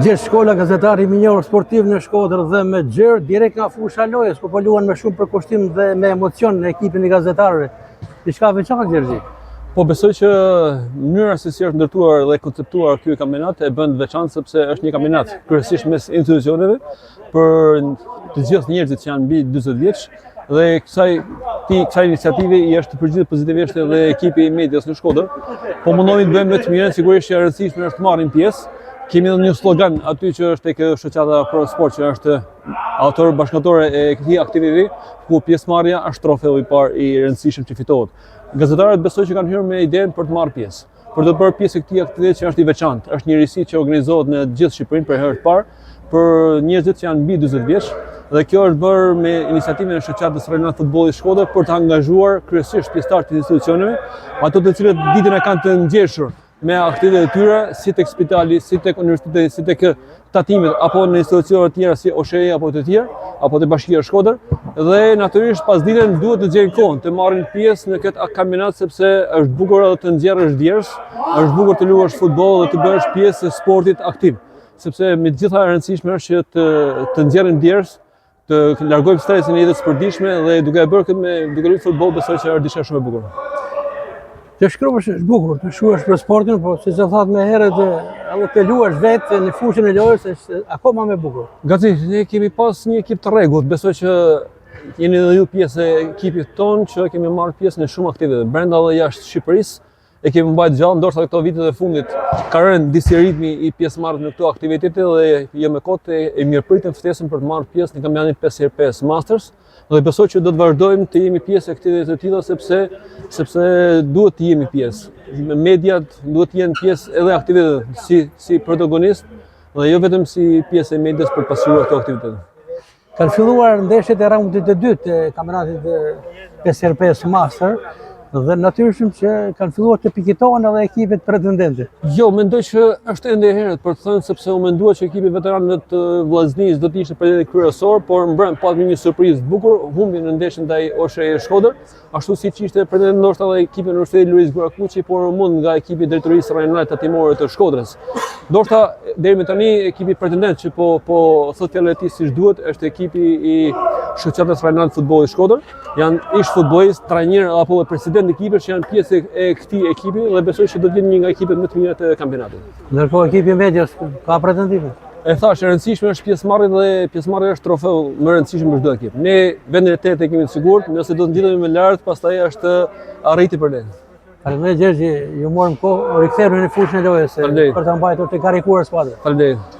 Gjithë shkolla gazetari minor sportiv në Shkodër dhe me Gjerë, direkt nga fusha lojës, ku po luan me shumë përkushtim dhe me emocion në ekipin e gazetarëve. Diçka veçantë Gjergji. Po besoj që mënyra se si është ndërtuar dhe konceptuar ky kampionat e bën veçantë sepse është një kampionat kryesisht mes institucioneve për të gjithë njerëzit që janë mbi 40 vjeç dhe kësaj iniciative i është përgjithë pozitivisht edhe ekipi i medias në Shkodër. Po mundohemi të bëjmë vetëm mirë, sigurisht që e rëndësishme është të marrim pjesë. Kemi edhe një slogan aty që është tek shoqata Pro Sport që është autor bashkëtorë e këtij aktiviteti, ku pjesëmarrja është trofeu i parë i rëndësishëm që fitohet. Gazetarët besoj që kanë hyrë me idenë për të marrë pjesë, për të bërë pjesë e këtij aktiviteti që është i veçantë. Është një risi që organizohet në gjithë Shqipërinë për herë të parë për njerëzit që janë mbi 40 vjeç dhe kjo është bërë me iniciativën e shoqatës Rajonale Futbollit Shkodër për të angazhuar kryesisht pjesëtarët e institucioneve, ato të cilët ditën e kanë të ngjeshur me aktivitetet e tyre, si tek spitali, si tek universiteti, si tek tatimet, apo në institucione të tjera si OSHE apo të tjerë, apo te Bashkia e Shkodër, dhe natyrisht pas ditën duhet të gjejnë kohën të marrin pjesë në këtë kampionat sepse është bukur edhe të nxjerrësh djers, është bukur të luash futboll dhe të bësh pjesë e sportit aktiv, sepse me të gjitha e rëndësishme është që të nxjerrin djers, të largojmë stresin e jetës së përditshme dhe duke e bërë këtë me duke luajtur futboll besoj që është diçka shumë e bukur. Të shkruash është bukur, të shuash për sportin, po si që thatë me herët, edhe të luash vetë në fushën e lojës është akoma më bukur. Gazi, ne kemi pas një ekip të rregullt, besoj që jeni edhe ju pjesë e ekipit tonë që kemi marrë pjesë në shumë aktivitete, brenda dhe jashtë Shqipërisë, e kemi mbajtur gjallë, ndoshta këto vitet e fundit ka rënë disi ritmi i pjesëmarrjes në këto aktivitete dhe jo me kohë e mirëpritem ftesën për të marrë pjesë në kampionatin 5x5 Masters. Dhe besoj që do të vazhdojmë të jemi pjesë e aktiviteteve të tilla sepse duhet të jemi pjesë. Mediat duhet të jenë pjesë edhe aktiviteteve si protagonist dhe jo vetëm si pjesë e medias për të pasur këto aktivitete. Kanë filluar ndeshjet e raundit të dytë të kampionatit 5x5 Master dhe natyrisht që kanë filluar të pikëtohen edhe ekipet pretendente. Jo, mendoj që është ende e herët për të thënë sepse u mendua që ekipi veteranëve të Vllaznisë do të ishte pretendent kryesor, por mbrëm patëm një surprizë të bukur, humbi në ndeshjen ndaj OSHE Shkodër, ashtu siç ishte pretendent ndoshta edhe ekipi në Universitetin Luiz Gurakuqi, por mund nga ekipi drejtorisë rajonale tatimore të Shkodrës. Ndoshta deri më tani ekipi pretendent që po thotë fjalën e tij siç duhet është ekipi i shoqatës Rajonale Futbollit Shkodër. Janë ish futbollist, trajner apo president ekipet që janë pjesë e këtij ekipi dhe besoj që do të jenë një nga ekipet më të mira të kampionatit. Ndërkohë ekipi i medias ka pretendime. E thash, e rëndësishme është pjesëmarrja dhe pjesëmarrja është trofeu më i rëndësishëm për çdo ekip. Ne vendin e tetë kemi të sigurt, nëse do të ndihemi më lart, pastaj është arriti për ne. Faleminderit Gjergji, ju morëm kohë, rikthehemi në fushën e lojës për ta mbajtur të karikuar skuadrën. Faleminderit.